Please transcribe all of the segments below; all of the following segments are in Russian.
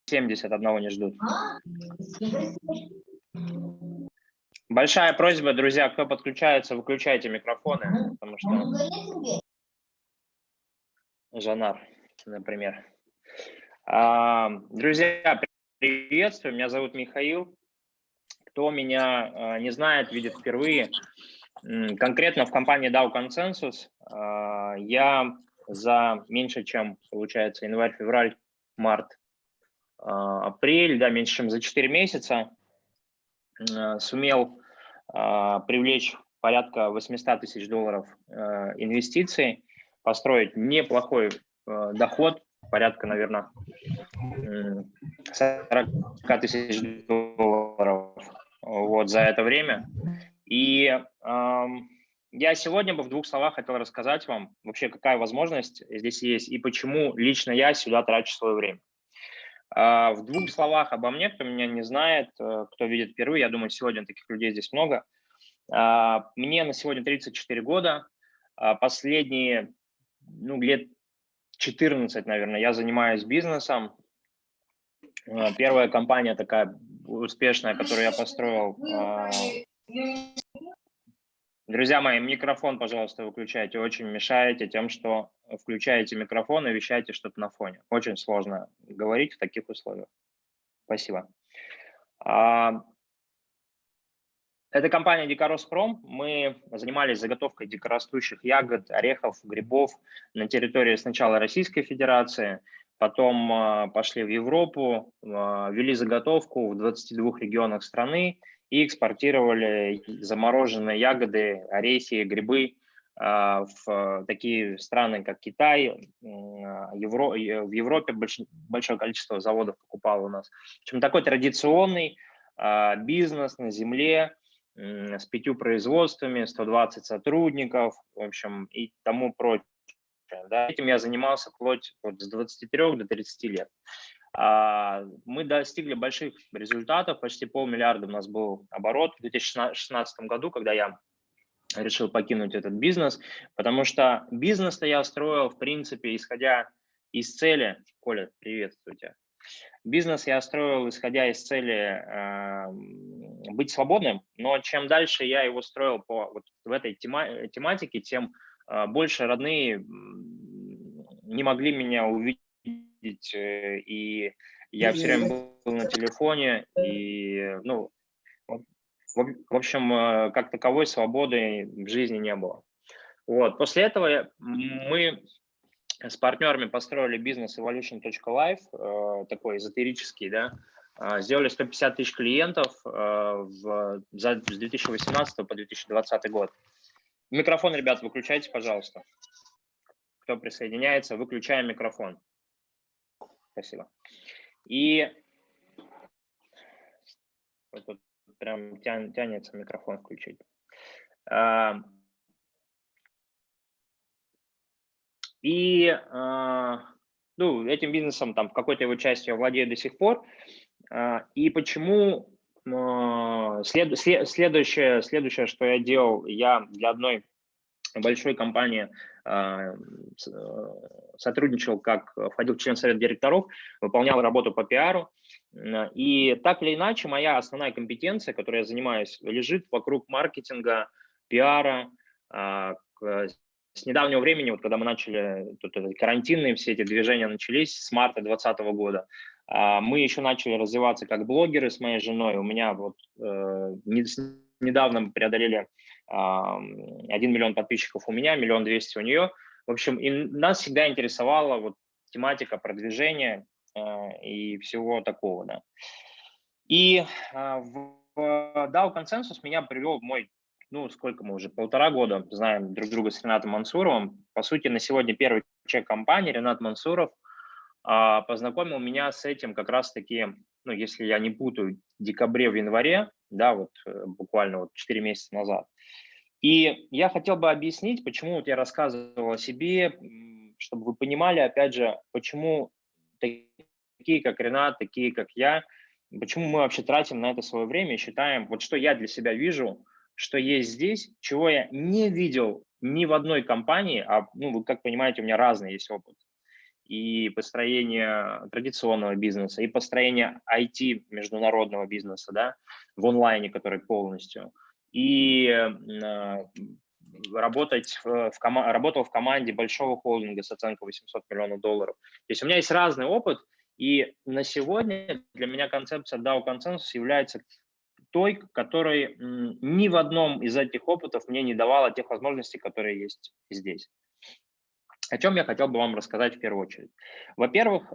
70 одного не ждут. Большая просьба, друзья, кто подключается, выключайте микрофоны, потому что... Жанар, например. Друзья, приветствую, меня зовут Михаил. Кто меня не знает, видит впервые, конкретно в компании Dow Consensus я за меньше, чем, получается, январь, февраль, март, апрель, да, меньше, чем за 4 месяца сумел привлечь порядка 800 тысяч долларов инвестиций, построить неплохой доход, порядка, наверное, 40 тысяч долларов вот за это время. И я сегодня бы в 2 словах хотел рассказать вам вообще, какая возможность здесь есть и почему лично я сюда трачу свое время. В 2 словах обо мне, кто меня не знает, кто видит впервые, я думаю, сегодня таких людей здесь много. Мне на сегодня 34 года. Последние лет 14, наверное, я занимаюсь бизнесом. Первая компания такая успешная, которую я построил. Друзья мои, микрофон, пожалуйста, выключайте. Очень мешаете тем, что включаете микрофон и вещаете что-то на фоне. Очень сложно говорить в таких условиях. Спасибо. Это компания Дикороспром. Мы занимались заготовкой дикорастущих ягод, орехов, грибов на территории сначала Российской Федерации, потом пошли в Европу, вели заготовку в 22 регионах страны и экспортировали замороженные ягоды, орехи, грибы в такие страны, как Китай, в Европе большое количество заводов покупало у нас. В общем, такой традиционный бизнес на земле, с 5 производствами, 120 сотрудников, в общем, и тому прочее. Да. Этим я занимался вплоть с 23 до 30 лет. Мы достигли больших результатов, почти $500 миллиарда у нас был оборот в 2016 году, когда я решил покинуть этот бизнес, потому что бизнес-то я строил, в принципе, исходя из цели. Коля, приветствую тебя. Бизнес я строил, исходя из цели быть свободным, но чем дальше я его строил в этой тематике, тем больше родные не могли меня увидеть, и я все время был на телефоне, и, в общем, как таковой свободы в жизни не было. Вот. После этого мы с партнерами построили бизнес evolution.life, такой эзотерический, да, сделали 150 тысяч клиентов с 2018 по 2020 год. Микрофон, ребят, выключайте, пожалуйста. Кто присоединяется, выключаем микрофон. Спасибо. И вот прям тянется микрофон включить. И этим бизнесом там в какой-то его части я владею до сих пор. И почему следующее, что я делал, я для одной большой компании сотрудничал, входил в член совета директоров, выполнял работу по пиару. И так или иначе, моя основная компетенция, которой я занимаюсь, лежит вокруг маркетинга, пиара. С недавнего времени, вот когда мы начали, карантинные все эти движения начались с марта 2020 года, мы еще начали развиваться как блогеры с моей женой. У меня недавно мы преодолели 1 миллион подписчиков у меня, 1 200 000 у нее. В общем, и нас всегда интересовала тематика продвижения и всего такого. Да. И в Dow Consensus меня привел мой, сколько мы уже, 1,5 года знаем друг друга с Ренатом Мансуровым. По сути, на сегодня первый человек компании, Ренат Мансуров, познакомил меня с этим как раз-таки, если я не путаю, в декабре, в январе, да, буквально 4 месяца назад. И я хотел бы объяснить, почему я рассказывал о себе, чтобы вы понимали, опять же, почему такие, как Ренат, такие, как я, почему мы вообще тратим на это свое время и считаем, что я для себя вижу, что есть здесь, чего я не видел ни в одной компании, вы как понимаете, у меня разный есть опыт. и построение традиционного бизнеса, и построение IT международного бизнеса, да, в онлайне, который полностью, и работал в команде большого холдинга с оценкой $800 миллионов. То есть у меня есть разный опыт, и на сегодня для меня концепция DAO консенсус является той, которой ни в одном из этих опытов мне не давала тех возможностей, которые есть здесь. О чем я хотел бы вам рассказать в первую очередь. Во-первых,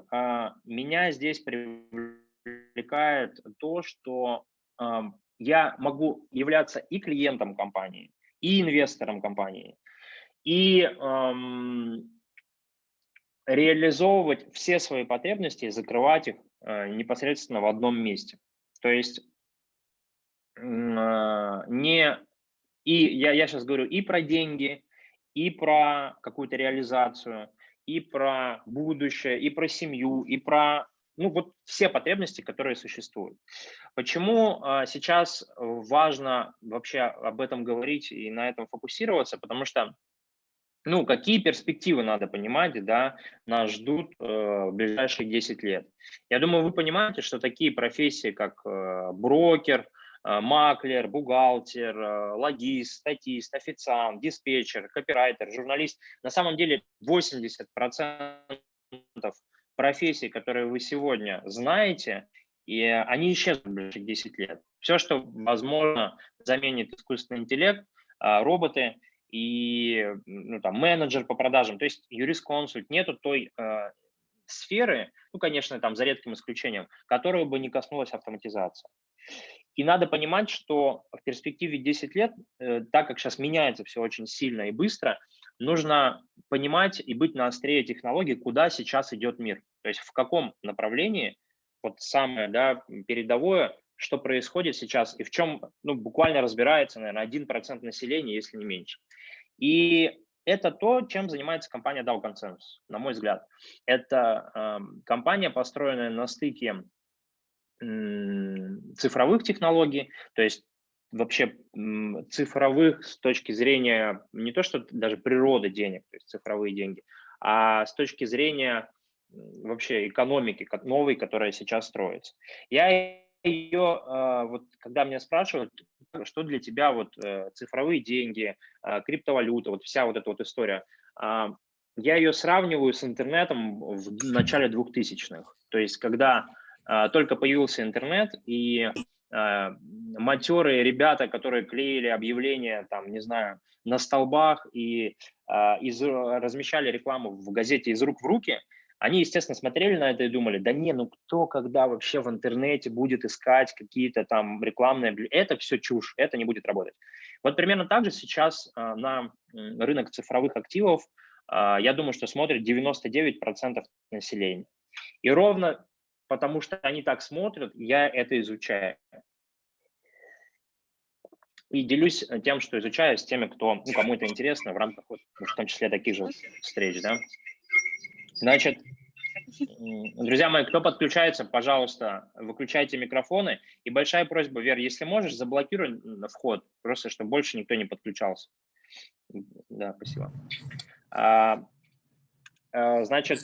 меня здесь привлекает то, что я могу являться и клиентом компании, и инвестором компании, и реализовывать все свои потребности и закрывать их непосредственно в одном месте. То есть я сейчас говорю и про деньги, и про какую-то реализацию, и про будущее, и про семью, и про вот все потребности, которые существуют. Почему сейчас важно вообще об этом говорить и на этом фокусироваться? Потому что какие перспективы надо понимать, да, нас ждут в ближайшие 10 лет. Я думаю, вы понимаете, что такие профессии, как брокер, маклер, бухгалтер, логист, статист, официант, диспетчер, копирайтер, журналист, на самом деле 80% профессий, которые вы сегодня знаете, и они исчезнут в ближайшие 10 лет. Все, что возможно, заменит искусственный интеллект, роботы и менеджер по продажам, то есть юрисконсульт, нету той сферы, конечно, там за редким исключением, которую бы не коснулась автоматизация. И надо понимать, что в перспективе 10 лет, так как сейчас меняется все очень сильно и быстро, нужно понимать и быть на острие технологий, куда сейчас идет мир. То есть в каком направлении, вот самое передовое, что происходит сейчас и в чем буквально разбирается, наверное, 1% населения, если не меньше. И это то, чем занимается компания DAO Consensus, на мой взгляд. Это компания, построенная на стыке цифровых технологий, то есть вообще цифровых с точки зрения не то, что даже природы денег, то есть цифровые деньги, а с точки зрения вообще экономики новой, которая сейчас строится. Я ее, вот когда меня спрашивают, что для тебя цифровые деньги, криптовалюта, вот вся вот эта вот история, я ее сравниваю с интернетом в начале 2000-х. То есть когда только появился интернет, и матерые ребята, которые клеили объявления, там, не знаю, на столбах и размещали рекламу в газете «Из рук в руки», они, естественно, смотрели на это и думали, да не, кто когда вообще в интернете будет искать какие-то там рекламные, это все чушь, это не будет работать. Вот примерно так же сейчас на рынок цифровых активов, я думаю, что смотрит 99% населения. И ровно потому что они так смотрят, я это изучаю. И делюсь тем, что изучаю, с теми, кому это интересно, в рамках, в том числе, таких же встреч, да. Значит, друзья мои, кто подключается, пожалуйста, выключайте микрофоны. И большая просьба, Вера, если можешь, заблокируй вход, просто чтобы больше никто не подключался. Да, спасибо. Значит,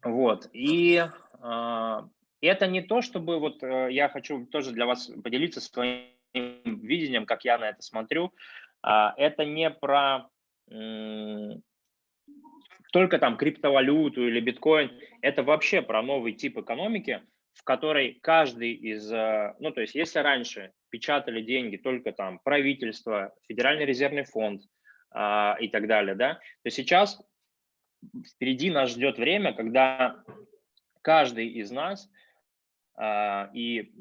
вот, и это не то, чтобы я хочу тоже для вас поделиться своим видением, как я на это смотрю. Это не про только там криптовалюту или биткоин, это вообще про новый тип экономики, в которой каждый из, то есть если раньше печатали деньги только там правительство, Федеральный резервный фонд и так далее, да, то сейчас впереди нас ждет время, когда каждый из нас и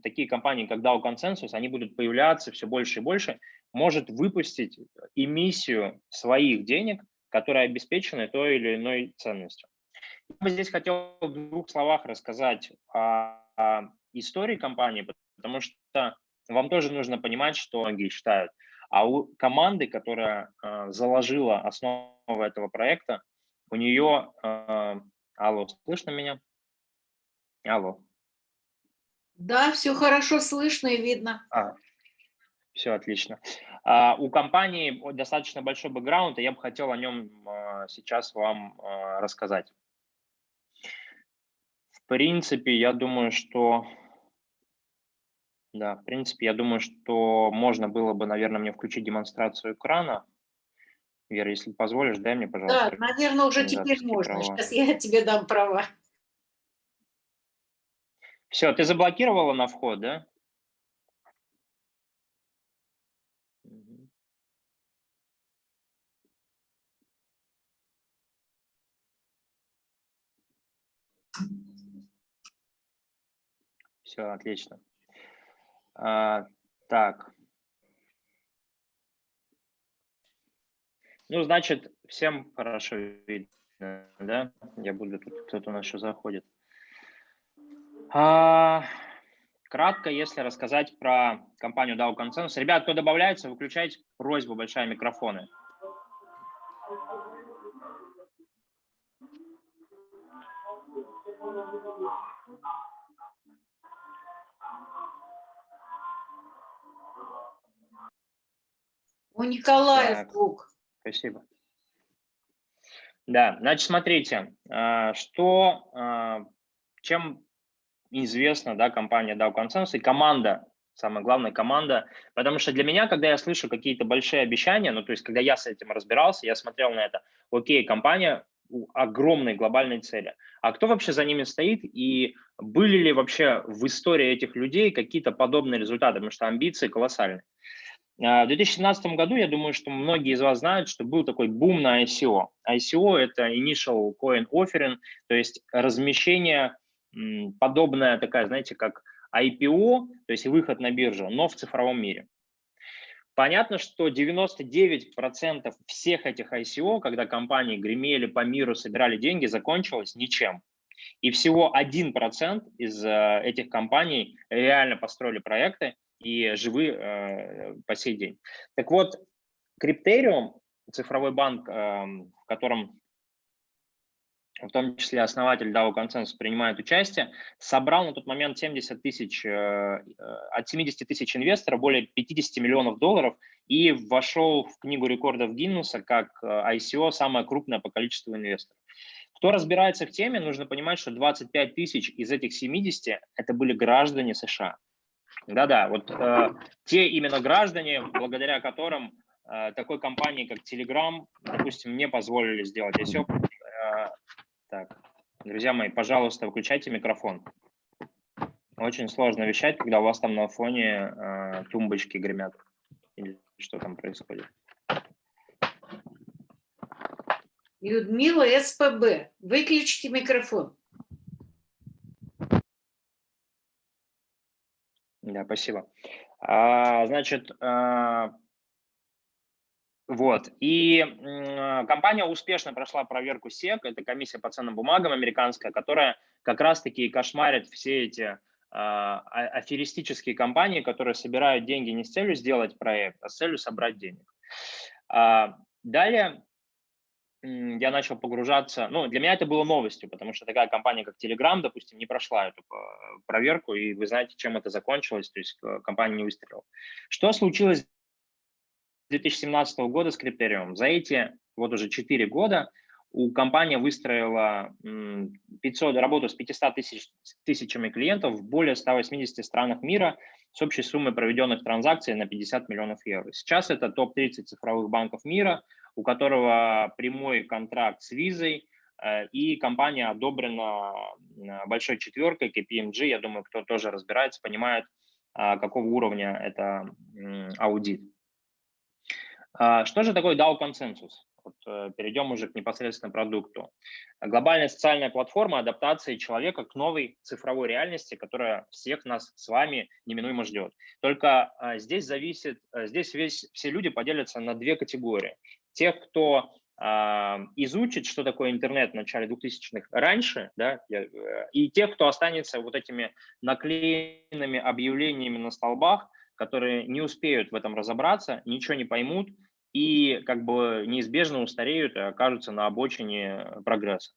такие компании, как DAO Consensus, они будут появляться все больше и больше, может выпустить эмиссию своих денег, которые обеспечены той или иной ценностью. Я бы здесь хотел в 2 словах рассказать о истории компании, потому что вам тоже нужно понимать, что многие считают. А у команды, которая заложила основу этого проекта, у нее... Алло, слышно меня? Алло. Да, все хорошо слышно и видно. Все отлично. У компании достаточно большой бэкграунд, и я бы хотел о нем сейчас вам рассказать. В принципе, я думаю, что можно было бы, наверное, мне включить демонстрацию экрана. Вера, если позволишь, дай мне, Да, пожалуйста, наверное, уже теперь организаторские можно. права. Сейчас я тебе дам права. Все, ты заблокировала на вход, да? Все, отлично. Так. Ну, значит, всем хорошо видно, да? Я буду тут, кто-то у нас еще заходит. Кратко, если рассказать про компанию Dow Consensus. Ребят, кто добавляется, выключайте, просьба большая, микрофоны. У Николая Так, звук. спасибо. Да, значит, смотрите, чем известна, да, компания Dow Consensus и команда, самая главная команда, потому что для меня, когда я слышу какие-то большие обещания, ну, то есть, когда я с этим разбирался, я смотрел на это, окей, компания у огромной глобальной цели, а кто вообще за ними стоит и были ли вообще в истории этих людей какие-то подобные результаты, потому что амбиции колоссальные. В 2017 году, я думаю, что многие из вас знают, что был такой бум на ICO. ICO – это Initial Coin Offering, то есть размещение, подобное такая, знаете, как IPO, то есть выход на биржу, но в цифровом мире. Понятно, что 99% всех этих ICO, когда компании гремели по миру, собирали деньги, закончилось ничем. И всего 1% из этих компаний реально построили проекты и живы по сей день. Так вот, Криптериум, цифровой банк, в котором в том числе основатель DAO Consensus принимает участие, собрал на тот момент 70 тысяч, от 70 тысяч инвесторов более 50 миллионов долларов и вошел в книгу рекордов Гиннесса как ICO самое крупное по количеству инвесторов. Кто разбирается в теме, нужно понимать, что 25 тысяч из этих 70 это были граждане США. Да-да, вот те именно граждане, благодаря которым такой компании, как Telegram, допустим, не позволили сделать ICO. Так, друзья мои, пожалуйста, выключайте микрофон. Очень сложно вещать, когда у вас там на фоне тумбочки гремят. Или что там происходит. Людмила СПБ. Выключите микрофон. Да, спасибо. Значит, вот. И компания успешно прошла проверку SEC, это комиссия по ценным бумагам американская, которая как раз-таки кошмарит все эти аферистические компании, которые собирают деньги не с целью сделать проект, а с целью собрать денег. Далее я начал погружаться, ну, для меня это было новостью, потому что такая компания, как Telegram, допустим, не прошла эту проверку, и вы знаете, чем это закончилось, то есть компания не выстрелила. Что случилось 2017 года с Криптериум? За эти вот уже 4 года у компании выстроила работу с 500 тысячами клиентов в более 180 странах мира с общей суммой проведенных транзакций на 50 миллионов евро. Сейчас это топ-30 цифровых банков мира, у которого прямой контракт с Визой, и компания одобрена большой четверкой, KPMG, я думаю, кто тоже разбирается, понимает, какого уровня это аудит. Что же такое DAO Consensus? Вот, перейдем уже к непосредственно продукту. Глобальная социальная платформа адаптации человека к новой цифровой реальности, которая всех нас с вами неминуемо ждет. Только здесь все люди поделятся на две категории. Тех, кто изучит, что такое интернет в начале 2000-х раньше, да, и тех, кто останется вот этими наклеенными объявлениями на столбах, которые не успеют в этом разобраться, ничего не поймут и как бы неизбежно устареют и окажутся на обочине прогресса.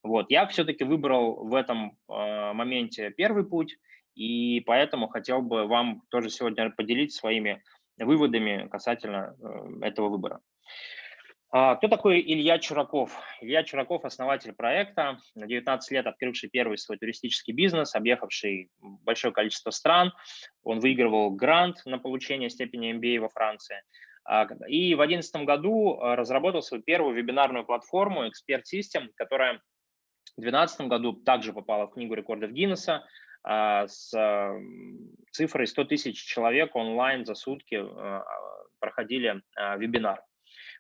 Вот. Я все-таки выбрал в этом моменте первый путь, и поэтому хотел бы вам тоже сегодня поделиться своими выводами касательно этого выбора. Кто такой Илья Чураков? Илья Чураков – основатель проекта, на 19 лет открывший первый свой туристический бизнес, объехавший большое количество стран. Он выигрывал грант на получение степени MBA во Франции. И в 2011 году разработал свою первую вебинарную платформу Expert System, которая в 2012 году также попала в Книгу рекордов Гиннесса с цифрой 100 тысяч человек онлайн за сутки проходили вебинар.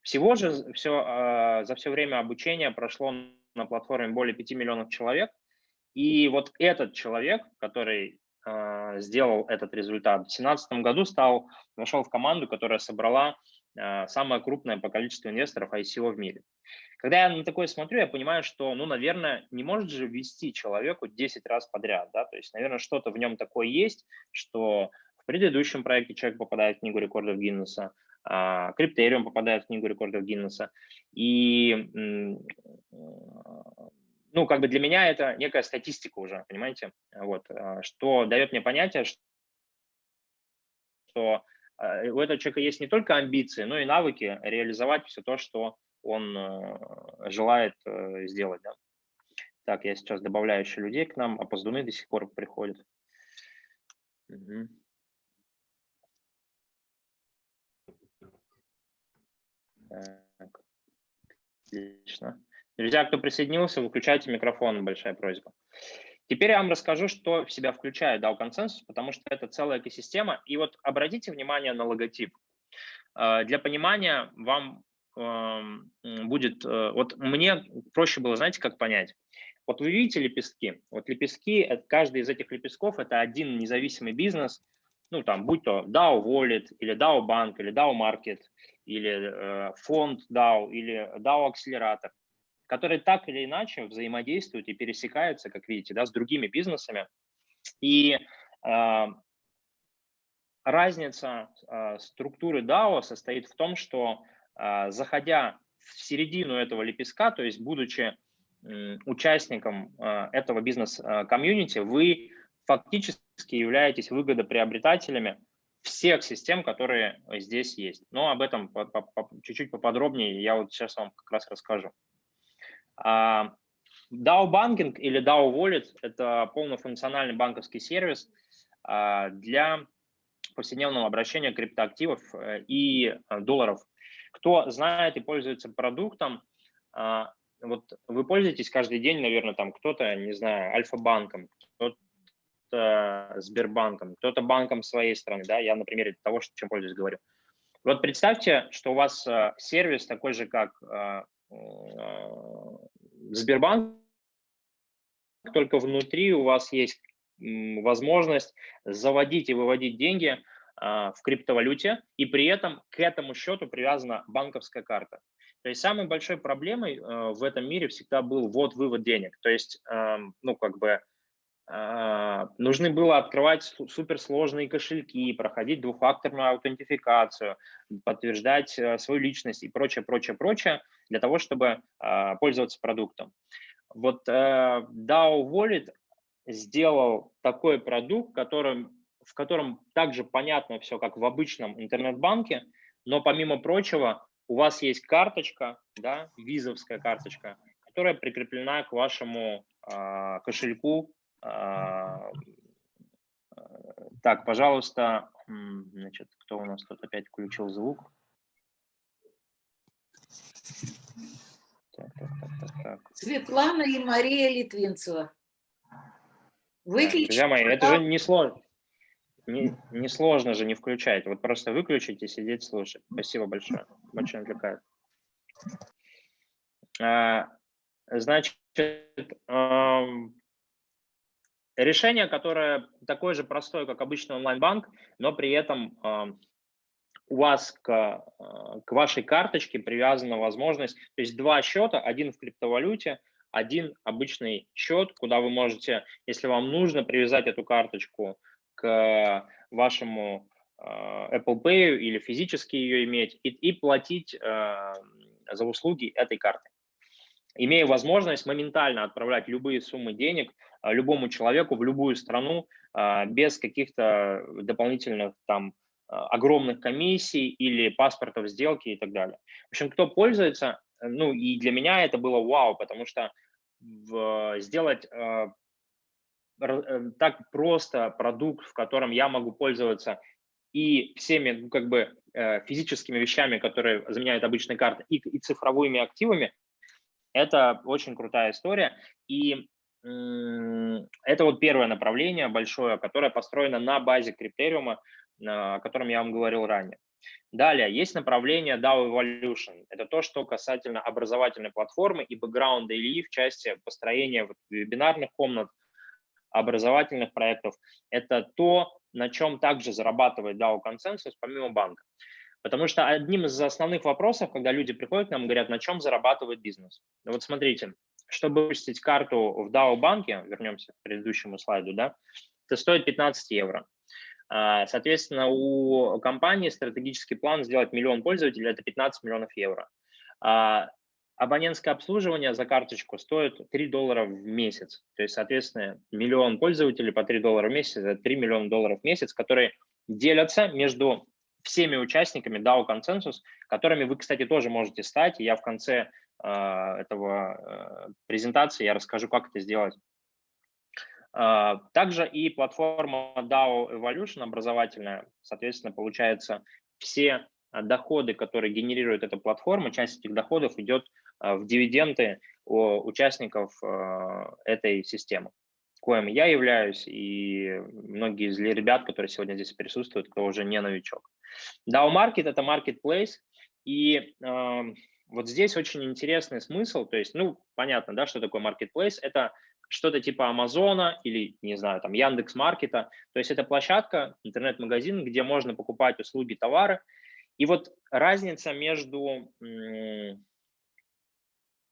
Всего же за все время обучения прошло на платформе более 5 миллионов человек. И вот этот человек, который сделал этот результат, в 2017 году вошел в команду, которая собрала самое крупное по количеству инвесторов ICO в мире. Когда я на такое смотрю, я понимаю, что, ну, наверное, не может же вести человеку 10 раз подряд, да, то есть, наверное, что-то в нем такое есть, что в предыдущем проекте человек попадает в Книгу рекордов Гиннесса, Криптериум попадает в Книгу рекордов Гиннесса, и, ну, как бы для меня это некая статистика уже, понимаете, вот, что дает мне понятие, что у этого человека есть не только амбиции, но и навыки реализовать все то, что он желает сделать. Да? Так, я сейчас добавляю еще людей к нам, опоздуны до сих пор приходят. Угу. Так. Отлично. Друзья, кто присоединился, выключайте микрофон, большая просьба. Теперь я вам расскажу, что в себя включает DAO консенсус, потому что это целая экосистема. И вот обратите внимание на логотип. Для понимания вам будет... Вот мне проще было, знаете, как понять? Вот вы видите лепестки? Вот лепестки, каждый из этих лепестков – это один независимый бизнес, ну там, будь то DAO Wallet, или DAO Bank, или DAO Market, или фонд DAO, или DAO Акселератор, которые так или иначе взаимодействуют и пересекаются, как видите, да, с другими бизнесами. И разница структуры DAO состоит в том, что заходя в середину этого лепестка, то есть будучи участником этого бизнес-комьюнити, вы фактически являетесь выгодоприобретателями всех систем, которые здесь есть. Но об этом чуть-чуть поподробнее я вот сейчас вам как раз расскажу. DAO Banking или DAO Wallet – это полнофункциональный банковский сервис для повседневного обращения криптоактивов и долларов. Кто знает и пользуется продуктом, вот вы пользуетесь каждый день, наверное, там кто-то, не знаю, Альфа-банком, кто-то Сбербанком, кто-то банком своей страны, да, я на примере того, чем пользуюсь, говорю. Вот представьте, что у вас сервис такой же, как Сбербанк, только внутри у вас есть возможность заводить и выводить деньги в криптовалюте, и при этом к этому счету привязана банковская карта. То есть самой большой проблемой в этом мире всегда был ввод-вывод денег. То есть, ну, как бы нужны было открывать суперсложные кошельки, проходить двухфакторную аутентификацию, подтверждать свою личность и прочее, прочее, прочее, для того, чтобы пользоваться продуктом. Вот DAO Wallet сделал такой продукт, в котором также понятно все, как в обычном интернет-банке, но помимо прочего у вас есть карточка, да, визовская карточка, которая прикреплена к вашему кошельку. Так, пожалуйста, значит, кто у нас тут опять включил звук? Так. Светлана и Мария Литвинцева. Выключите. Друзья мои, это же не сложно. Не сложно же не включать. Вот просто выключить и сидеть слушать. Спасибо большое. Очень отвлекает. Значит, решение, которое такое же простое, как обычный онлайн-банк, но при этом у вас к вашей карточке привязана возможность, то есть два счета, один в криптовалюте, один обычный счет, куда вы можете, если вам нужно, привязать эту карточку к вашему Apple Pay или физически ее иметь и платить за услуги этой карты, имея возможность моментально отправлять любые суммы денег любому человеку в любую страну без каких-то дополнительных там огромных комиссий или паспортов сделки и так далее. В общем, кто пользуется, ну и для меня это было вау, потому что сделать так просто продукт, в котором я могу пользоваться и всеми, ну, как бы физическими вещами, которые заменяют обычные карты, и цифровыми активами, это очень крутая история. И это вот первое направление большое, которое построено на базе Криптериума, о котором я вам говорил ранее. Далее, есть направление DAO Evolution. Это то, что касательно образовательной платформы и бэкграунда Ильи в части построения вебинарных комнат, образовательных проектов. Это то, на чем также зарабатывает DAO Consensus помимо банка. Потому что одним из основных вопросов, когда люди приходят к нам и говорят, на чем зарабатывает бизнес. Ну вот смотрите, чтобы выпустить карту в DAO банке, вернемся к предыдущему слайду, да, это стоит 15 евро. Соответственно, у компании стратегический план сделать миллион пользователей – это 15 миллионов евро. Абонентское обслуживание за карточку стоит $3 в месяц. То есть, соответственно, миллион пользователей по $3 в месяц – это $3 миллиона в месяц, которые делятся между всеми участниками DAO Consensus, которыми вы, кстати, тоже можете стать. И я в конце этого презентации я расскажу, как это сделать. Также и платформа DAO Evolution образовательная, соответственно, получается, все доходы, которые генерирует эта платформа, часть этих доходов идет в дивиденды у участников этой системы, коим я являюсь, и многие из ребят, которые сегодня здесь присутствуют, кто уже не новичок. DAO Market – это marketplace, и вот здесь очень интересный смысл, то есть, ну, понятно, да, что такое marketplace, это что-то типа Амазона или, не знаю, там Яндекс.Маркета, то есть это площадка, интернет-магазин, где можно покупать услуги, товары, и вот разница между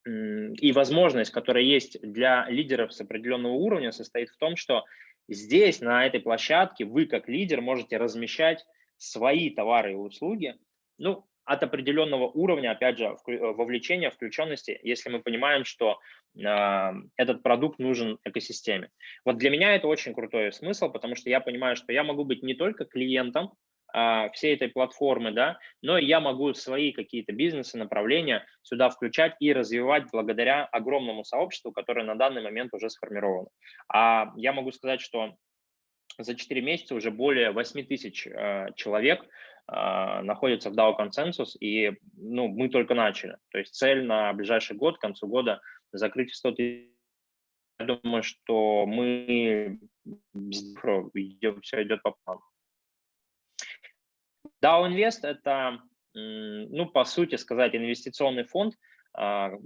и возможность, которая есть для лидеров с определенного уровня, состоит в том, что здесь, на этой площадке, вы как лидер можете размещать свои товары и услуги, ну, от определенного уровня, опять же, вовлечения, включенности, если мы понимаем, что этот продукт нужен экосистеме. Вот для меня это очень крутой смысл, потому что я понимаю, что я могу быть не только клиентом всей этой платформы, да, но я могу свои какие-то бизнесы, направления сюда включать и развивать благодаря огромному сообществу, которое на данный момент уже сформировано. А я могу сказать, что за 4 месяца уже более 8 тысяч человек находятся в DAO Consensus, и ну, мы только начали. То есть цель на ближайший год, к концу года, закрыть в 100 тысяч. Я думаю, что мы все идет по плану. DAO Invest – это, ну, по сути сказать, инвестиционный фонд, то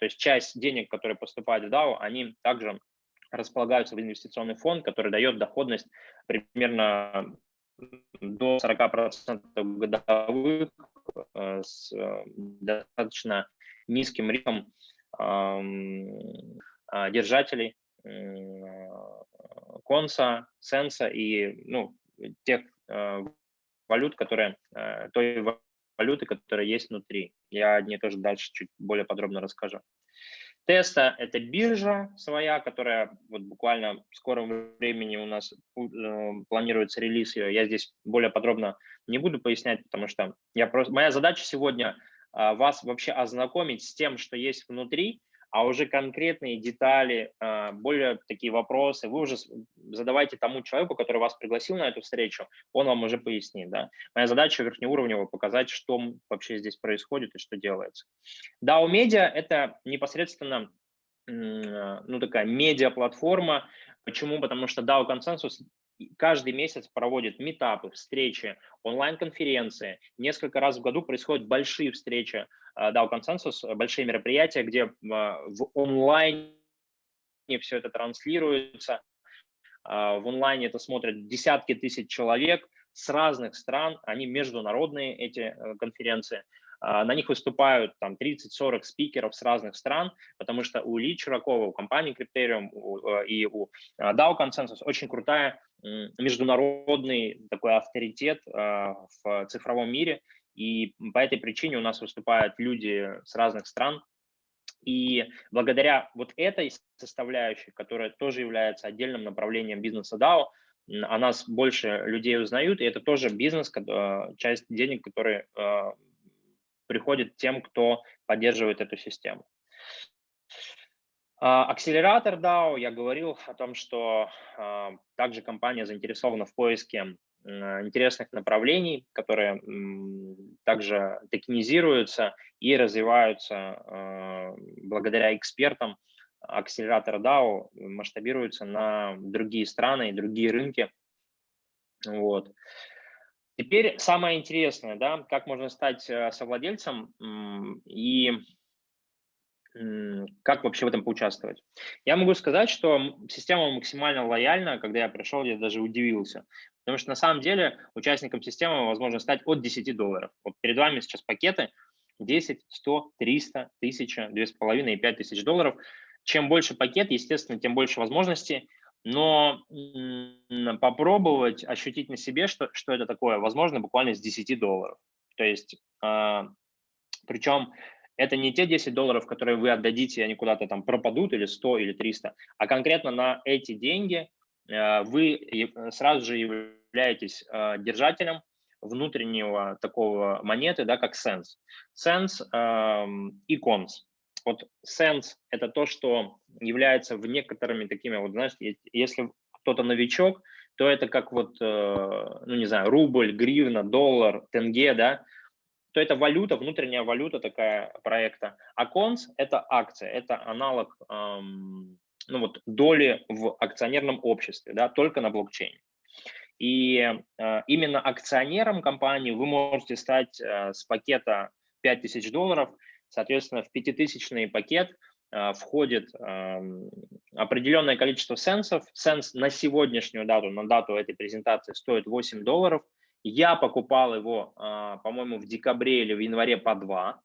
есть часть денег, которые поступают в DAO, они также располагаются в инвестиционный фонд, который дает доходность примерно до 40% годовых с достаточно низким риском держателей Конса, Сенса и ну, тех валют, которые, той валюты, которая есть внутри. Я о ней тоже дальше чуть более подробно расскажу. Теста – это биржа своя, которая вот буквально в скором времени у нас планируется релиз ее. Я здесь более подробно не буду пояснять, потому что моя задача сегодня вас вообще ознакомить с тем, что есть внутри, а уже конкретные детали, более такие вопросы вы уже задавайте тому человеку, который вас пригласил на эту встречу, он вам уже пояснит. Да? Моя задача верхнеуровнево показать, что вообще здесь происходит и что делается. DAO Media – это непосредственно ну, такая медиаплатформа. Почему? Потому что DAO Consensus каждый месяц проводит митапы, встречи, онлайн-конференции. Несколько раз в году происходят большие встречи DAO Consensus, большие мероприятия, где в онлайне все это транслируется. В онлайне это смотрят десятки тысяч человек с разных стран, они международные, эти конференции. На них выступают там 30-40 спикеров с разных стран, потому что у Ильи Чуракова, у компании Криптериум и у DAO Consensus очень крутая международный такой авторитет в цифровом мире, и по этой причине у нас выступают люди с разных стран. И благодаря вот этой составляющей, которая тоже является отдельным направлением бизнеса DAO, о нас больше людей узнают, и это тоже бизнес, часть денег, которые приходит тем, кто поддерживает эту систему. Акселератор DAO, я говорил о том, что также компания заинтересована в поиске интересных направлений, которые также токенизируются и развиваются благодаря экспертам. Акселератор DAO масштабируется на другие страны и другие рынки. Вот. Теперь самое интересное, да, как можно стать совладельцем и как вообще в этом поучаствовать? Я могу сказать, что система максимально лояльна. Когда я пришел, я даже удивился. Потому что на самом деле участником системы возможно стать от $10. Вот перед вами сейчас пакеты 10, 100, 300, 1000, 2,5 и 5000 долларов. Чем больше пакет, естественно, тем больше возможностей. Но попробовать ощутить на себе, что это такое, возможно, буквально с $10. То есть, причем это не те $10, которые вы отдадите, и они куда-то там пропадут, или 100, или 300, а конкретно на эти деньги вы сразу же являетесь держателем внутреннего такого монеты, да, как Sense. Sense и Cons. Вот Sense – это то, что является в некоторыми такими, вот знаешь, если кто-то новичок, то это как вот, ну не знаю, рубль, гривна, доллар, тенге, да, то это валюта, внутренняя валюта такая проекта. А Cons – это акция, это аналог ну вот, доли в акционерном обществе, да, только на блокчейне. И именно акционером компании вы можете стать с пакета $5000. Соответственно, в 5000 пакет входит определенное количество сенсов. Сенс на сегодняшнюю дату, на дату этой презентации, стоит $8. Я покупал его, по-моему, в декабре или в январе по 2.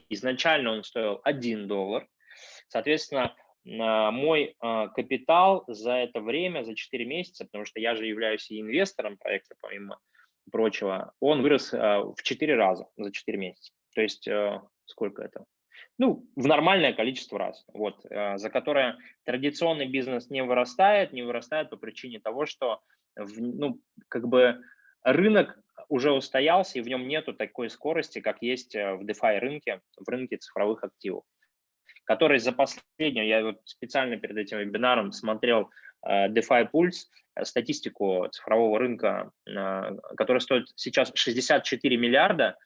Изначально он стоил $1. Соответственно, мой капитал за это время, за 4 месяца, потому что я же являюсь и инвестором проекта, помимо прочего, он вырос в 4 раза за 4 месяца. То есть сколько это? Ну, в нормальное количество раз, вот, за которое традиционный бизнес не вырастает по причине того, что, ну, как бы рынок уже устоялся, и в нем нету такой скорости, как есть в DeFi рынке, в рынке цифровых активов, который за последнюю, я вот специально перед этим вебинаром смотрел DeFi Pulse, статистику цифрового рынка, который стоит сейчас 64 миллиарда,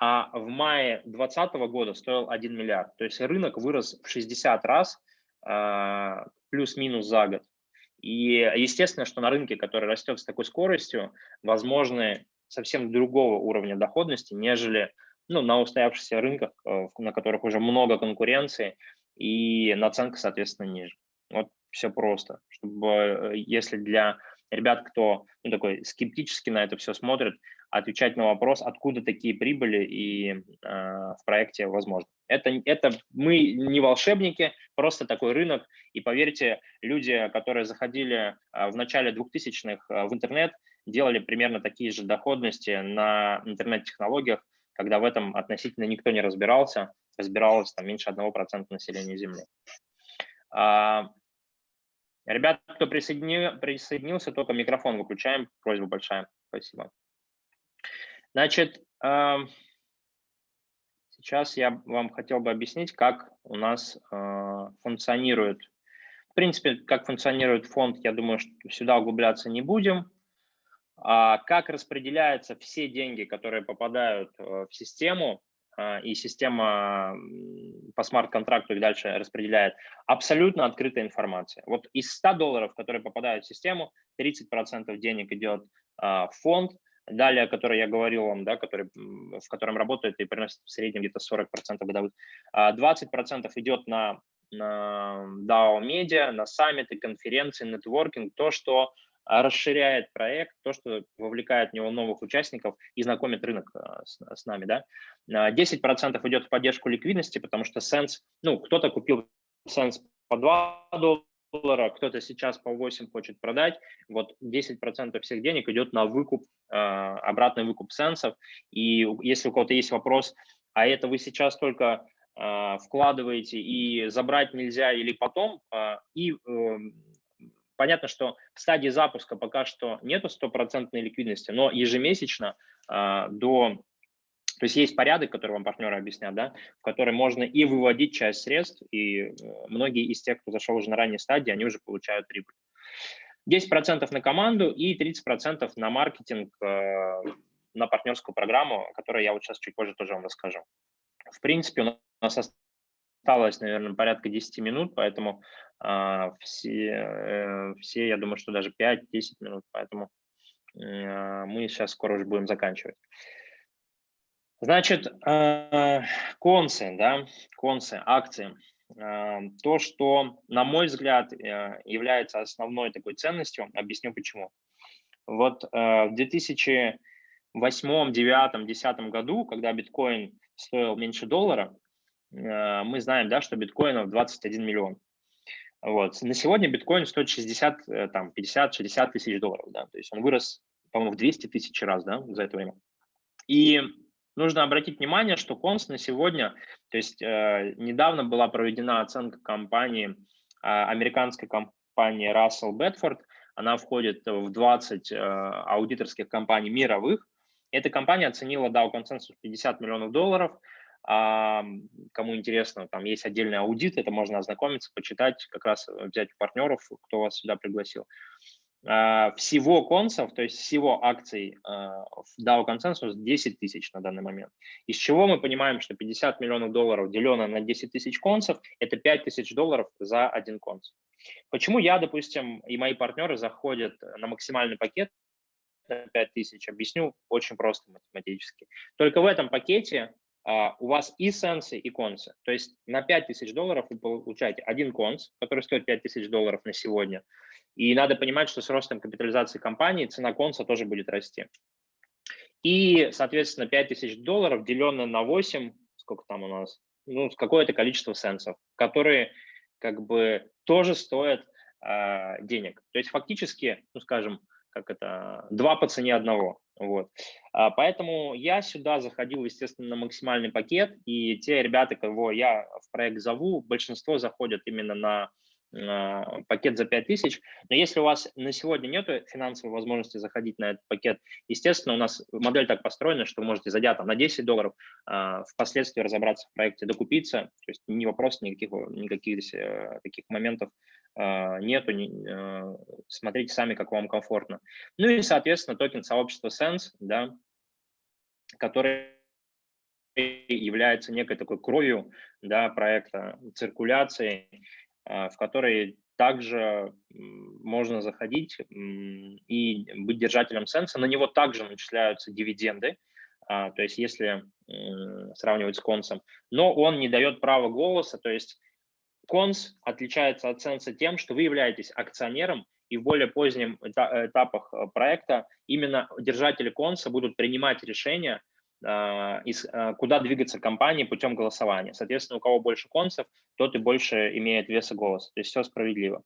а в мае 2020 года стоил 1 миллиард. То есть рынок вырос в 60 раз, плюс-минус за год. И естественно, что на рынке, который растет с такой скоростью, возможны совсем другого уровня доходности, нежели ну, на устоявшихся рынках, на которых уже много конкуренции, и наценка, соответственно, ниже. Вот все просто. Чтобы, если для ребят, кто ну, такой скептически на это все смотрит, отвечать на вопрос, откуда такие прибыли и в проекте возможно. Это мы не волшебники, просто такой рынок. И поверьте, люди, которые заходили в начале 2000-х в интернет, делали примерно такие же доходности на интернет-технологиях, когда в этом относительно никто не разбирался, разбиралось там меньше 1% населения Земли. Ребят, кто присоединился, только микрофон выключаем, просьба большая. Спасибо. Значит, сейчас я вам хотел бы объяснить, как у нас функционирует. В принципе, как функционирует фонд, я думаю, что сюда углубляться не будем. Как распределяются все деньги, которые попадают в систему, и система по смарт-контракту их дальше распределяет, абсолютно открытая информация. Вот из $100, которые попадают в систему, 30% денег идет в фонд, далее, который я говорил вам, да, в котором работает и приносит в среднем где-то 40% годовых, 20% идет на DAO Media, на саммиты, конференции, нетворкинг, то, что расширяет проект, то, что вовлекает в него новых участников и знакомит рынок с нами. Да? 10% идет в поддержку ликвидности, потому что Sense, ну, кто-то купил Sense по $2, кто-то сейчас по 8 хочет продать. Вот 10% всех денег идет на выкуп, обратный выкуп Sense. И если у кого-то есть вопрос, а это вы сейчас только вкладываете и забрать нельзя или потом, понятно, что в стадии запуска пока что нету стопроцентной ликвидности, но ежемесячно то есть есть порядок, который вам партнеры объяснят, да, в который можно и выводить часть средств, и многие из тех, кто зашел уже на ранней стадии, они уже получают прибыль. 10% на команду и 30% на маркетинг, на партнерскую программу, о которой я вот сейчас чуть позже тоже вам расскажу. В принципе, у нас осталось, наверное, порядка 10 минут, поэтому все, я думаю, что даже 5-10 минут, поэтому мы сейчас скоро уже будем заканчивать. Значит, консы, да, консы, акции. То, что, на мой взгляд, является основной такой ценностью, объясню почему. Вот в 2008, 2009, 2010 году, когда биткоин стоил меньше $1, мы знаем, да, что биткоинов 21 миллион. Вот. На сегодня биткоин стоит 60, там, 50, 60 тысяч долларов, да, то есть он вырос, по-моему, в 200 тысяч раз, да, за это время. И нужно обратить внимание, что конс на сегодня, то есть недавно была проведена оценка компании, американской компании Russell Bedford, она входит в 20 аудиторских компаний мировых. Эта компания оценила Dow Consensus $50 миллионов. Кому интересно, там есть отдельный аудит, это можно ознакомиться, почитать, как раз взять партнеров, кто вас сюда пригласил. Всего консов, то есть всего акций в Dow Consensus 10 тысяч на данный момент. Из чего мы понимаем, что $50 миллионов делено на 10 тысяч консов – это $5 тысяч за один конс. Почему я, допустим, и мои партнеры заходят на максимальный пакет на 5 тысяч? Объясню очень просто математически. Только в этом пакете у вас и сенсы, и консы. То есть на $5 тысяч вы получаете один конс, который стоит $5 тысяч на сегодня. И надо понимать, что с ростом капитализации компании цена конса тоже будет расти. И, соответственно, $5 тысяч деленное на 8, сколько там у нас, ну, какое-то количество сенсов, которые как бы тоже стоят денег. То есть фактически, ну, скажем, как это, 2 по цене одного. Вот. Поэтому я сюда заходил, естественно, на максимальный пакет, и те ребята, кого я в проект зову, большинство заходят именно на пакет за 5 тысяч. Но если у вас на сегодня нет финансовой возможности заходить на этот пакет, естественно, у нас модель так построена, что вы можете, зайдя там на $10, впоследствии разобраться в проекте, докупиться. То есть не вопрос, никаких таких моментов нету. Смотрите сами, как вам комфортно. Ну и, соответственно, токен сообщества Sense, да, который является некой такой кровью, да, проекта, циркуляцией, в которой также можно заходить и быть держателем сенса. На него также начисляются дивиденды, то есть если сравнивать с консом, но он не дает права голоса, то есть конс отличается от сенса тем, что вы являетесь акционером, и в более позднем этапах проекта именно держатели конса будут принимать решения, куда двигаться компании путем голосования. Соответственно, у кого больше консов, тот и больше имеет веса голоса. То есть все справедливо.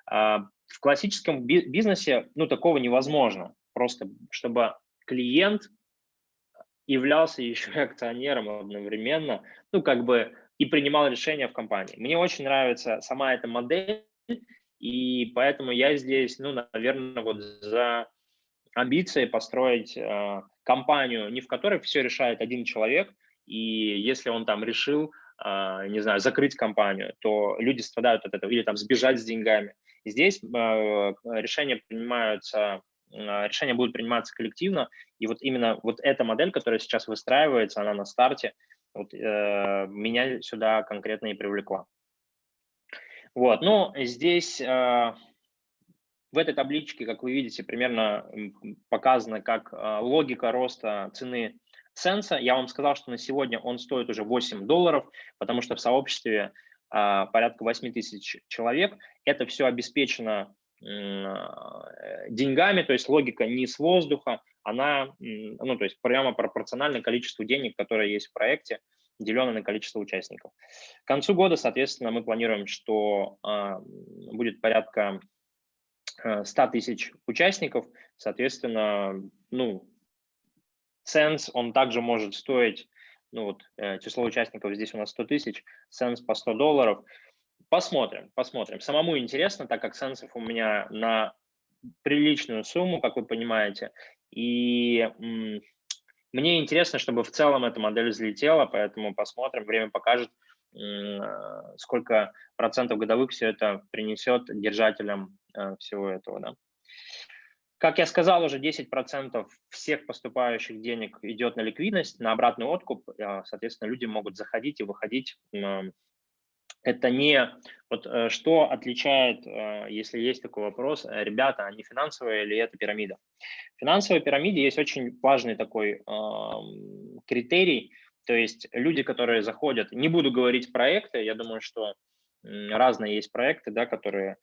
В классическом бизнесе, ну, такого невозможно. Просто чтобы клиент являлся еще и акционером одновременно, ну, как бы и принимал решения в компании. Мне очень нравится сама эта модель, и поэтому я здесь, ну, наверное, вот за амбиции построить компанию, не в которой все решает один человек, и если он там решил, не знаю, закрыть компанию, то люди страдают от этого, или там сбежать с деньгами. Здесь решения будут приниматься коллективно, и вот именно вот эта модель, которая сейчас выстраивается, она на старте, вот, меня сюда конкретно и привлекла. Вот, ну, здесь в этой табличке, как вы видите, примерно показана как логика роста цены Сенса. Я вам сказал, что на сегодня он стоит уже $8, потому что в сообществе порядка 8 тысяч человек. Это все обеспечено деньгами, то есть логика не с воздуха, она, ну, то есть прямо пропорциональна количеству денег, которые есть в проекте, деленное на количество участников. К концу года, соответственно, мы планируем, что будет порядка 100 тысяч участников, соответственно, ну, Sense, он также может стоить, ну вот, число участников здесь у нас 100 тысяч, Sense по $100. Посмотрим, посмотрим. Самому интересно, так как сенсов у меня на приличную сумму, как вы понимаете. И мне интересно, чтобы в целом эта модель взлетела, поэтому посмотрим, время покажет, сколько процентов годовых все это принесет держателям всего этого. Да. Как я сказал, уже 10% всех поступающих денег идет на ликвидность, на обратный откуп. Соответственно, люди могут заходить и выходить. Это не... Вот что отличает, если есть такой вопрос, ребята, они финансовые или это пирамида? В финансовой пирамиде есть очень важный такой критерий, то есть люди, которые заходят, не буду говорить проекты, я думаю, что разные есть проекты, да, которые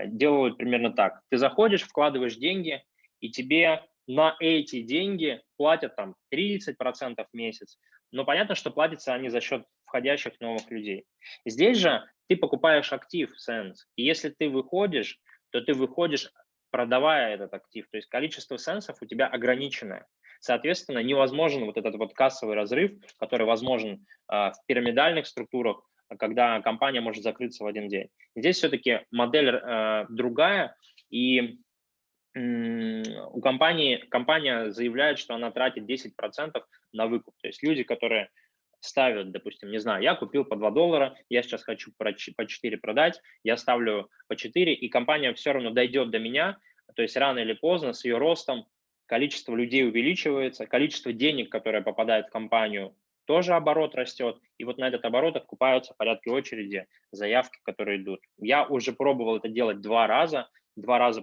делают примерно так. Ты заходишь, вкладываешь деньги, и тебе на эти деньги платят там 30% в месяц. Но понятно, что платятся они за счет входящих новых людей. Здесь же ты покупаешь актив, Sense, и если ты выходишь, то ты выходишь, продавая этот актив, то есть количество сенсов у тебя ограниченное. Соответственно, невозможен вот этот вот кассовый разрыв, который возможен в пирамидальных структурах, когда компания может закрыться в один день. Здесь все-таки модель другая, и компания заявляет, что она тратит 10% на выкуп. То есть люди, которые ставят, допустим, не знаю, я купил по $2, я сейчас хочу по 4 продать, я ставлю по 4, и компания все равно дойдет до меня, то есть рано или поздно с ее ростом количество людей увеличивается, количество денег, которые попадают в компанию, тоже оборот растет, и вот на этот оборот откупаются в порядке очереди заявки, которые идут. Я уже пробовал это делать 2 раза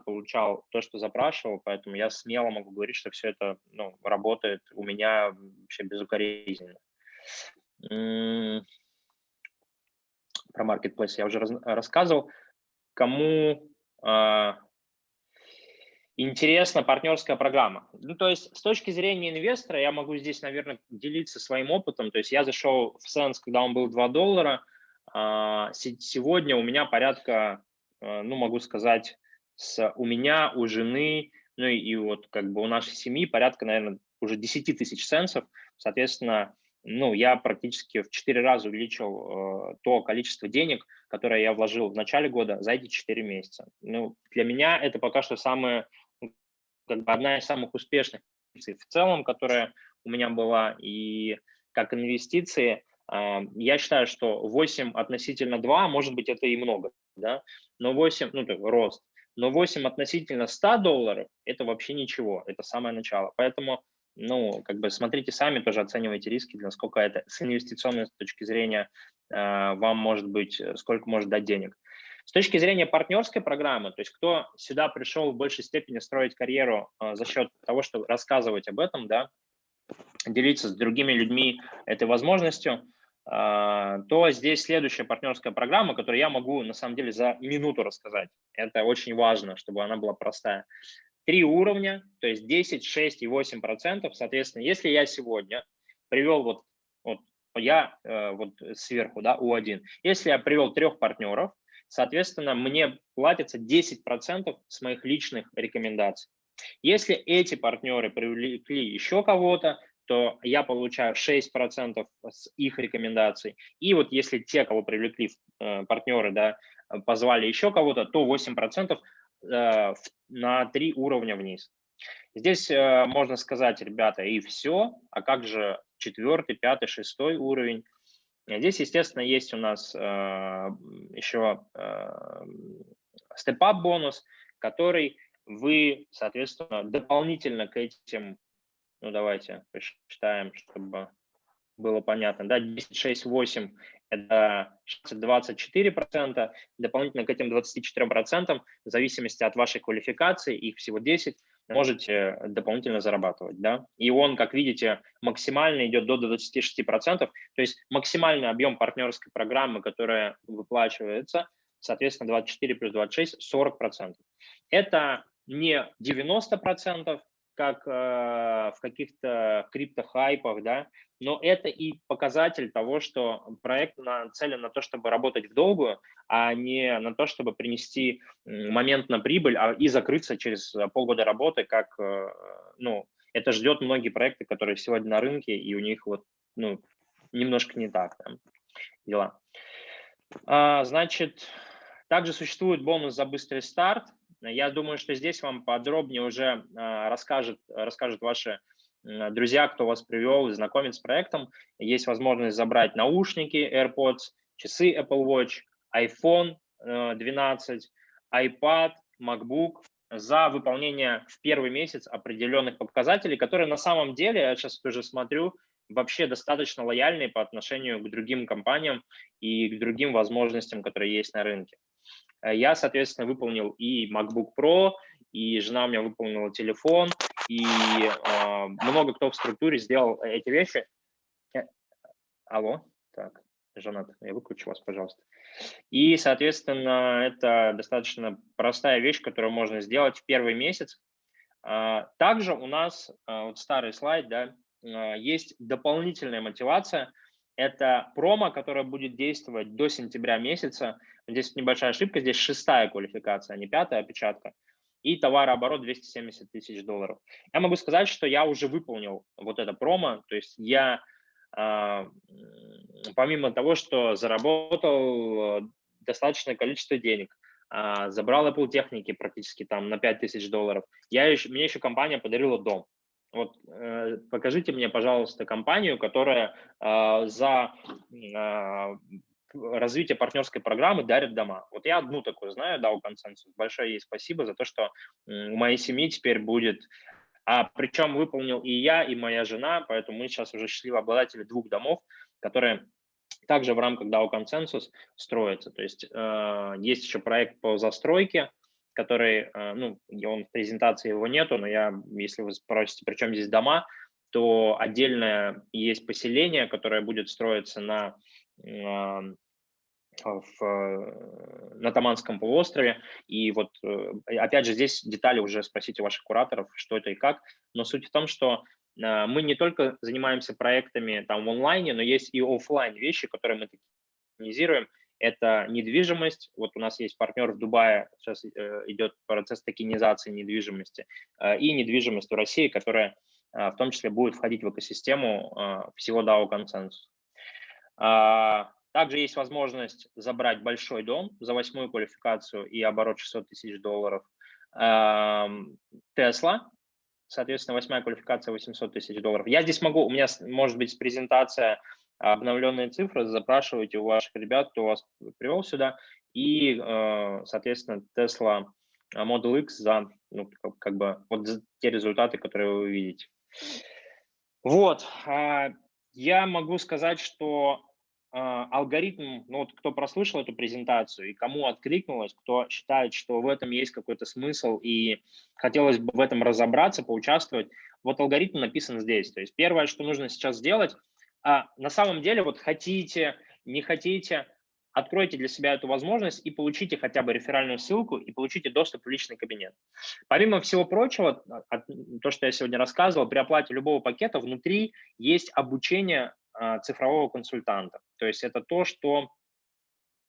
получал то, что запрашивал, поэтому я смело могу говорить, что все это работает у меня вообще безукоризненно. Про маркетплейс я уже рассказывал. Кому интересна партнерская программа? Ну, то есть с точки зрения инвестора я могу здесь, наверное, делиться своим опытом. То есть я зашел в Sense, когда он был $2. Сегодня у меня порядка, могу сказать, у меня, у жены, ну и вот как бы у нашей семьи порядка, наверное, уже 10 тысяч сенсов. Соответственно, я практически в 4 раза увеличил то количество денег, которое я вложил в начале года за эти 4 месяца. Для меня это пока что одна из самых успешных инвестиций в целом, которая у меня была, и как инвестиции, я считаю, что 8 относительно 2, может быть, это и много, да, но 8, рост, но 8 относительно $100 – это вообще ничего, это самое начало. Поэтому смотрите сами, тоже оценивайте риски, насколько это с инвестиционной точки зрения вам может быть, сколько может дать денег. С точки зрения партнерской программы, то есть кто сюда пришел в большей степени строить карьеру за счет того, чтобы рассказывать об этом, да, делиться с другими людьми этой возможностью, то здесь следующая партнерская программа, которую я могу на самом деле за минуту рассказать. Это очень важно, чтобы она была простая. 3 уровня, то есть 10, 6 и 8%. Соответственно, если я сегодня привел я сверху, да, U1, если я привел 3 партнеров, соответственно, мне платится 10% с моих личных рекомендаций. Если эти партнеры привлекли еще кого-то, то я получаю 6% с их рекомендаций. И вот если те, кого привлекли партнеры, да, позвали еще кого-то, то 8% на 3 уровня вниз. Здесь можно сказать, ребята, и все, а как же 4, 5, 6 уровень? Здесь, естественно, есть у нас еще степ-ап бонус, который вы, соответственно, дополнительно к этим, давайте посчитаем, чтобы было понятно, да, 10, 6, 8 – это 24%, дополнительно к этим 24%, в зависимости от вашей квалификации, их всего 10, можете дополнительно зарабатывать, да. И он, как видите, максимально идет до 26%, то есть максимальный объем партнерской программы, которая выплачивается, соответственно, 24 плюс 26 – 40%. Это не 90%, как в каких-то криптохайпах, да, но это и показатель того, что проект нацелен на то, чтобы работать в долгую, а не на то, чтобы принести моментно прибыль и закрыться через полгода работы, как, это ждет многие проекты, которые сегодня на рынке, и у них немножко не так там дела. Значит, также существует бонус за быстрый старт. Я думаю, что здесь вам подробнее уже расскажут ваши друзья, кто вас привел и знакомит с проектом. Есть возможность забрать наушники AirPods, часы Apple Watch, iPhone 12, iPad, MacBook за выполнение в первый месяц определенных показателей, которые на самом деле, я сейчас тоже смотрю, вообще достаточно лояльные по отношению к другим компаниям и к другим возможностям, которые есть на рынке. Я, соответственно, выполнил и MacBook Pro, и жена у меня выполнила телефон, и много кто в структуре сделал эти вещи. Алло, так, Жанат, я выключу вас, пожалуйста. И, соответственно, это достаточно простая вещь, которую можно сделать в первый месяц. Также у нас, вот старый слайд, да, есть дополнительная мотивация. Это промо, которое будет действовать до сентября месяца. Здесь небольшая ошибка, здесь 6-я квалификация, а не 5-я опечатка. И товарооборот 270 тысяч долларов. Я могу сказать, что я уже выполнил вот это промо, то есть я помимо того, что заработал достаточное количество денег, забрал Apple техники практически там на 5000 долларов, мне еще компания подарила дом. Вот покажите мне, пожалуйста, компанию, которая за развитие партнерской программы дарит дома. Вот я одну такую знаю, DAO Consensus. Большое ей спасибо за то, что у моей семьи теперь будет. Причем выполнил и я, и моя жена, поэтому мы сейчас уже счастливые обладатели 2 домов, которые также в рамках DAO Consensus строятся. То есть есть еще проект по застройке, который, ну, он в презентации его нету, но если вы спросите, при чем здесь дома, то отдельное есть поселение, которое будет строиться на Таманском полуострове. И вот, опять же, здесь детали уже спросите ваших кураторов, что это и как. Но суть в том, что мы не только занимаемся проектами там в онлайне, но есть и офлайн вещи, которые мы токенизируем. Это недвижимость. Вот у нас есть партнер в Дубае, сейчас идет процесс токенизации недвижимости, и недвижимость в России, которая в том числе будет входить в экосистему всего DAO Consensus. Также есть возможность забрать большой дом за 8-ю квалификацию и оборот 600 тысяч долларов. Tesla, соответственно, 8-я квалификация 800 тысяч долларов. Я здесь могу, у меня может быть презентация, обновленные цифры, запрашивайте у ваших ребят, кто вас привел сюда, и, соответственно, Tesla Model X за, ну, как бы, вот за те результаты, которые вы увидите. Вот, я могу сказать, что алгоритм, ну вот кто прослушал эту презентацию и кому откликнулось, кто считает, что в этом есть какой-то смысл и хотелось бы в этом разобраться, поучаствовать, вот алгоритм написан здесь. То есть первое, что нужно сейчас сделать, на самом деле вот хотите, не хотите, откройте для себя эту возможность и получите хотя бы реферальную ссылку и получите доступ в личный кабинет. Помимо всего прочего, то, что я сегодня рассказывал, при оплате любого пакета внутри есть обучение цифрового консультанта. То есть это то, что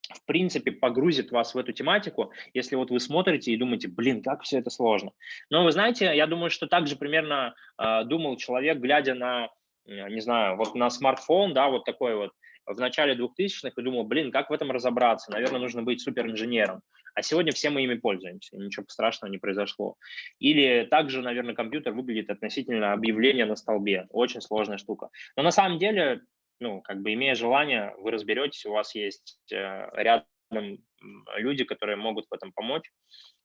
в принципе погрузит вас в эту тематику, если вот вы смотрите и думаете, блин, как все это сложно. Но вы знаете, я думаю, что также примерно думал человек, глядя на, не знаю, вот на смартфон, да, вот такой вот, в начале 2000-х и думал, блин, как в этом разобраться? Наверное, нужно быть суперинженером. А сегодня все мы ими пользуемся, ничего страшного не произошло. Или также, наверное, компьютер выглядит относительно объявления на столбе. Очень сложная штука. Но на самом деле, ну, как бы имея желание, вы разберетесь, у вас есть рядом люди, которые могут в этом помочь.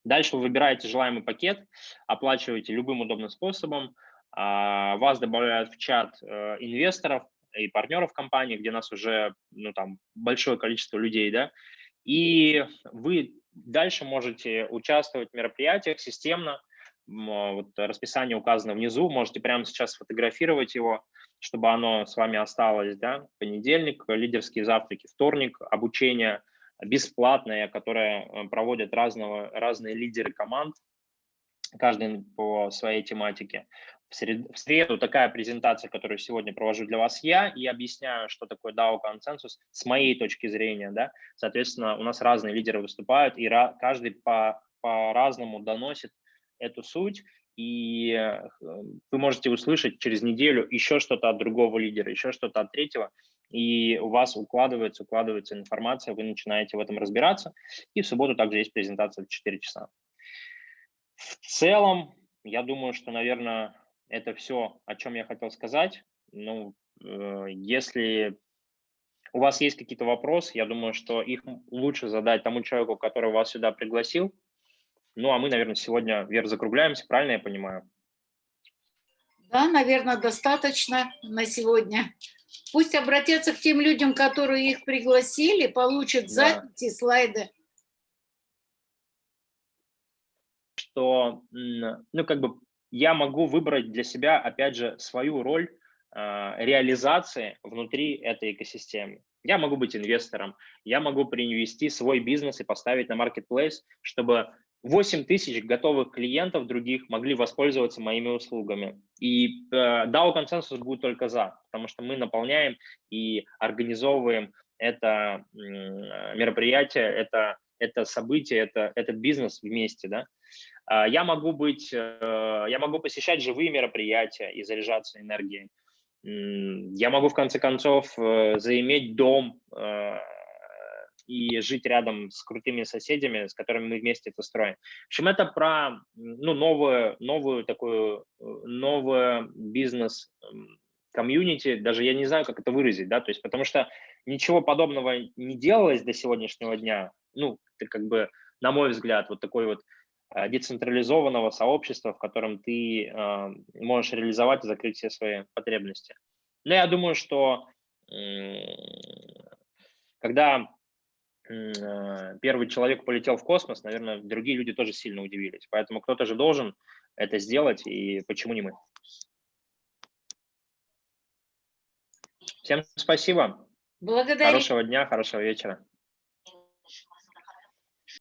Дальше вы выбираете желаемый пакет, оплачиваете любым удобным способом, вас добавляют в чат инвесторов и партнеров компании, где нас уже, ну, там, большое количество людей, да, и вы дальше можете участвовать в мероприятиях системно. Вот расписание указано внизу, можете прямо сейчас сфотографировать его, чтобы оно с вами осталось, да. Понедельник, лидерские завтраки, вторник, обучение бесплатное, которое проводят разные лидеры команд, каждый по своей тематике. В среду такая презентация, которую сегодня провожу для вас я, и объясняю, что такое DAO консенсус с моей точки зрения, да. Соответственно, у нас разные лидеры выступают, и каждый по-разному доносит эту суть, и вы можете услышать через неделю еще что-то от другого лидера, еще что-то от третьего. и у вас укладывается информация, вы начинаете в этом разбираться, и в субботу также есть презентация в 4 часа. В целом, я думаю, что, наверное, это все, о чем я хотел сказать. Ну, если у вас есть какие-то вопросы, я думаю, что их лучше задать тому человеку, который вас сюда пригласил. Ну, а мы, наверное, сегодня, Вера, закругляемся, правильно я понимаю? Да, наверное, достаточно на сегодня. Пусть обратятся к тем людям, которые их пригласили, получат записи, слайды. Что, ну, как бы я могу выбрать для себя, опять же, свою роль реализации внутри этой экосистемы. Я могу быть инвестором, я могу принести свой бизнес и поставить на marketplace, чтобы 8 тысяч готовых клиентов других могли воспользоваться моими услугами. И DAO консенсус будет только за, потому что мы наполняем и организовываем это мероприятие, это событие, этот бизнес вместе, да. Я могу посещать живые мероприятия и заряжаться энергией. Я могу, в конце концов, заиметь дом и жить рядом с крутыми соседями, с которыми мы вместе это строим. В общем, это про новую такую бизнес-комьюнити, даже я не знаю, как это выразить, да, то есть потому что ничего подобного не делалось до сегодняшнего дня, ну, это как бы, на мой взгляд, вот такой вот децентрализованного сообщества, в котором ты можешь реализовать и закрыть все свои потребности. Но я думаю, что когда первый человек полетел в космос, наверное, другие люди тоже сильно удивились. Поэтому кто-то же должен это сделать, и почему не мы? Всем спасибо. Благодарю. Хорошего дня, хорошего вечера.